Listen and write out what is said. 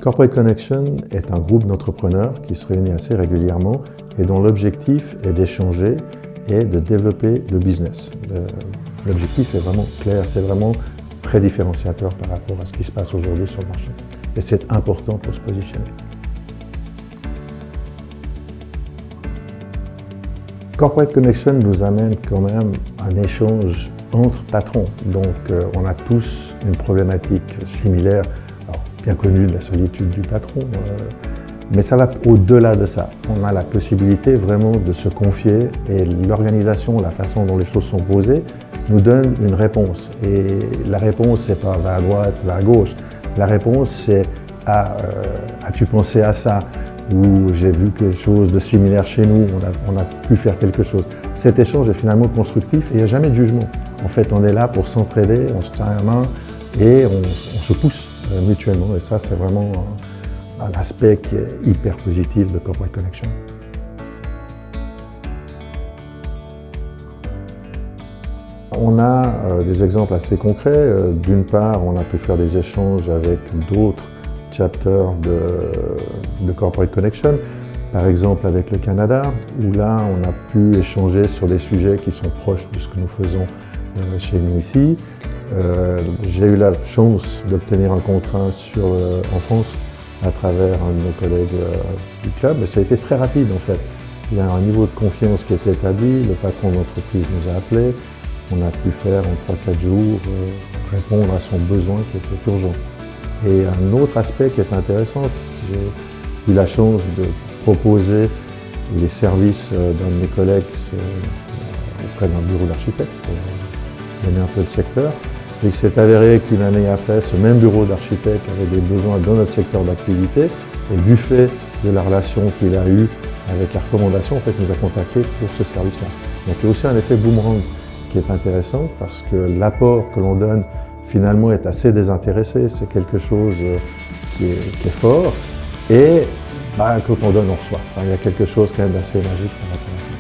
Corporate Connection est un groupe d'entrepreneurs qui se réunit assez régulièrement et dont l'objectif est d'échanger et de développer le business. L'objectif est vraiment clair, c'est vraiment très différenciateur par rapport à ce qui se passe aujourd'hui sur le marché. Et c'est important pour se positionner. Corporate Connection nous amène quand même un échange entre patrons. Donc on a tous une problématique similaire, alors, bien connue de la solitude du patron, mais ça va au-delà de ça. On a la possibilité vraiment de se confier et l'organisation, la façon dont les choses sont posées, nous donne une réponse. Et la réponse, c'est pas va à droite, va à gauche. La réponse, c'est as-tu pensé à ça? Ou j'ai vu quelque chose de similaire chez nous, on a pu faire quelque chose. Cet échange est finalement constructif et il n'y a jamais de jugement. En fait, on est là pour s'entraider, on se tient la main et on se pousse mutuellement. Et ça, c'est vraiment un aspect qui est hyper positif de Corporate Connection. On a des exemples assez concrets. D'une part, on a pu faire des échanges avec d'autres chapters de Corporate Connection, par exemple avec le Canada, où là on a pu échanger sur des sujets qui sont proches de ce que nous faisons chez nous ici. J'ai eu la chance d'obtenir un contrat en France à travers un de nos collègues du club, et ça a été très rapide en fait. Il y a un niveau de confiance qui était établi, le patron de l'entreprise nous a appelés, on a pu faire en 3-4 jours répondre à son besoin qui était urgent. Et un autre aspect qui est intéressant, j'ai eu la chance de proposer les services d'un de mes collègues auprès d'un bureau d'architecte pour donner un peu le secteur. Et il s'est avéré qu'une année après, ce même bureau d'architecte avait des besoins dans notre secteur d'activité et du fait de la relation qu'il a eue avec la recommandation, en fait, nous a contactés pour ce service-là. Donc il y a aussi un effet boomerang qui est intéressant parce que l'apport que l'on donne finalement est assez désintéressé, c'est quelque chose qui est fort et quand on donne, on reçoit. Enfin, il y a quelque chose quand même d'assez magique par rapport à ça.